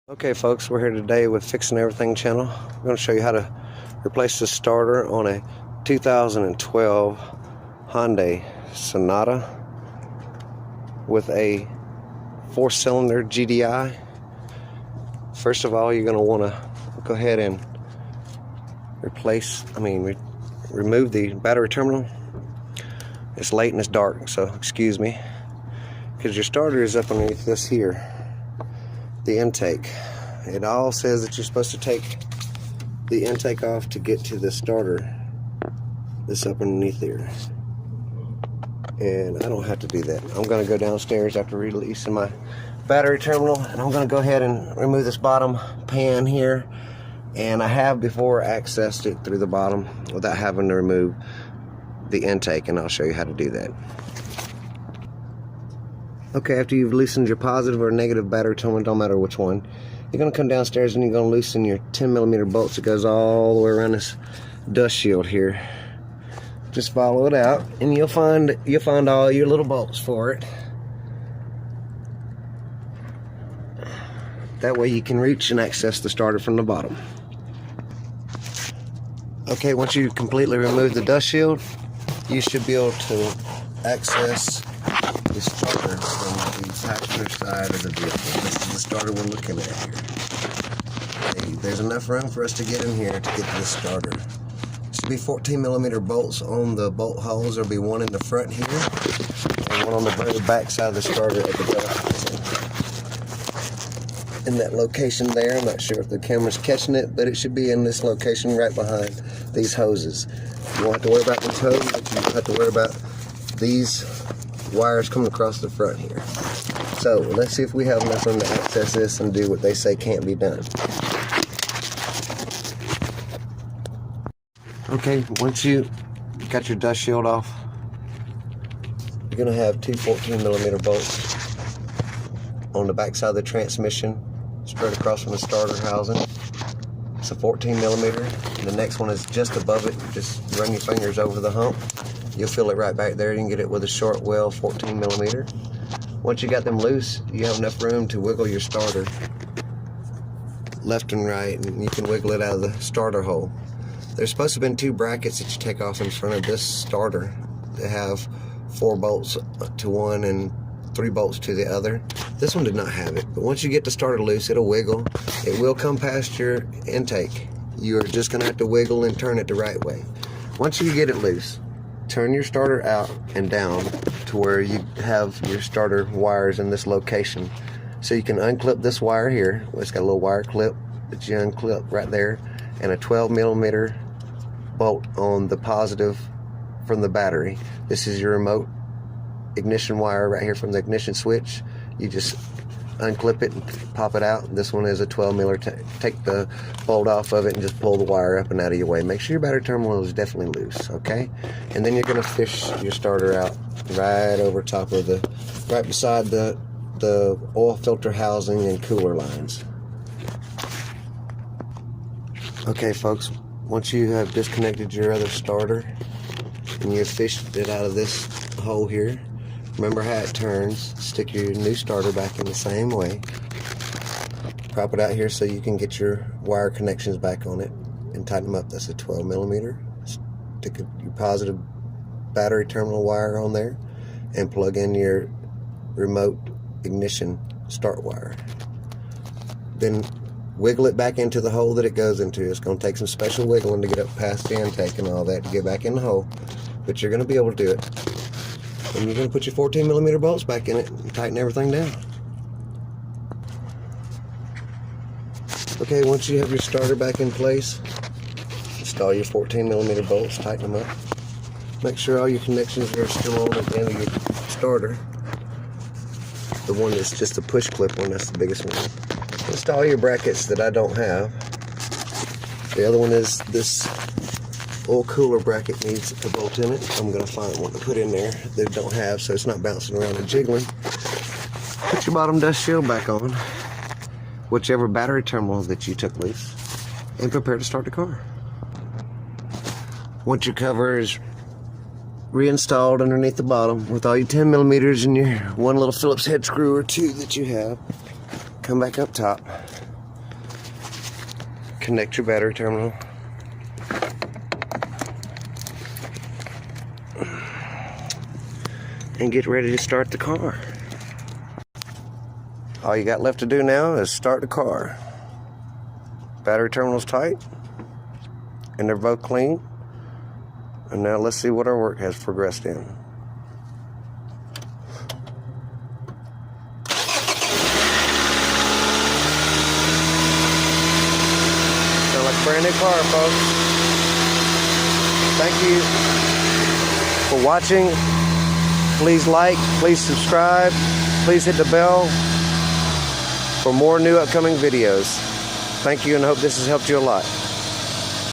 Okay folks, we're here today with Fixing Everything channel. We're going to show you how to replace the starter on a 2012 Hyundai Sonata with a 4-cylinder GDI. First of all, you're going to want to go ahead and remove the battery terminal. It's late and it's dark, so excuse me, because your starter is up underneath this here, the intake. It all says that you're supposed to take the intake off to get to the starter that's up underneath there, and I don't have to do that. I'm going to go downstairs after releasing my battery terminal, and I'm going to go ahead and remove this bottom pan here, and I have before accessed it through the bottom without having to remove the intake, and I'll show you how to do that. Okay, after you've loosened your positive or negative battery terminal, don't matter which one, you're going to come downstairs and you're going to loosen your 10mm bolts that goes all the way around this dust shield here. Just follow it out and you'll find all your little bolts for it. That way you can reach and access the starter from the bottom. Okay, once you completely remove the dust shield, you should be able to access the starter from the passenger side of the vehicle. This is the starter we're looking at here. Okay, there's enough room for us to get in here to get to the starter. There should be 14mm bolts on the bolt holes. There'll be one in the front here and one on the very back side of the starter at the bell housing. In that location there, I'm not sure if the camera's catching it, but it should be in this location right behind these hoses. You won't have to worry about these hoses, but you have to worry about these wires coming across the front here. So let's see if we have enough room to access this and do what they say can't be done. Okay, once you got your dust shield off, you're going to have two 14mm bolts on the back side of the transmission spread across from the starter housing. It's a 14mm, and the next one is just above it. Just run your fingers over the hump. You'll feel it right back there. You can get it with a short well 14mm. Once you got them loose, you have enough room to wiggle your starter left and right, and you can wiggle it out of the starter hole. There's supposed to have been 2 brackets that you take off in front of this starter that have 4 bolts to one and 3 bolts to the other. This one did not have it, but once you get the starter loose, it'll wiggle. It will come past your intake. You're just going to have to wiggle and turn it the right way. Once you get it loose, turn your starter out and down to where you have your starter wires in this location. So you can unclip this wire here. It's got a little wire clip that you unclip right there, and a 12mm bolt on the positive from the battery. This is your remote ignition wire right here from the ignition switch. You just unclip it and pop it out. This one is a 12mm. Take the bolt off of it and just pull the wire up and out of your way. Make sure your battery terminal is definitely loose, okay? And then you're going to fish your starter out right over top of right beside the oil filter housing and cooler lines. Okay folks, once you have disconnected your other starter and you've fished it out of this hole here, remember how it turns. Stick your new starter back in the same way. Prop it out here so you can get your wire connections back on it and tighten them up. That's a 12mm. Stick your positive battery terminal wire on there and plug in your remote ignition start wire. Then wiggle it back into the hole that it goes into. It's going to take some special wiggling to get up past the intake and all that to get back in the hole, but you're going to be able to do it. And you're going to put your 14mm bolts back in it and tighten everything down. Okay, once you have your starter back in place, install your 14mm bolts, tighten them up. Make sure all your connections are still on at the end of your starter. The one that's just a push clip one, that's the biggest one. Install your brackets that I don't have. The other one is this oil cooler bracket needs a bolt in it. I'm going to find one to put in there that don't have, so it's not bouncing around and jiggling. Put your bottom dust shield back on, whichever battery terminal that you took loose, and prepare to start the car. Once your cover is reinstalled underneath the bottom with all your 10mm and your one little Phillips head screw or 2 that you have, come back up top, connect your battery terminal. And get ready to start the car. All you got left to do now is start the car. Battery terminal's tight, and they're both clean. And now let's see what our work has progressed in. Sound like a brand new car, folks. Thank you for watching. Please like, please subscribe, please hit the bell for more new upcoming videos. Thank you, and I hope this has helped you a lot.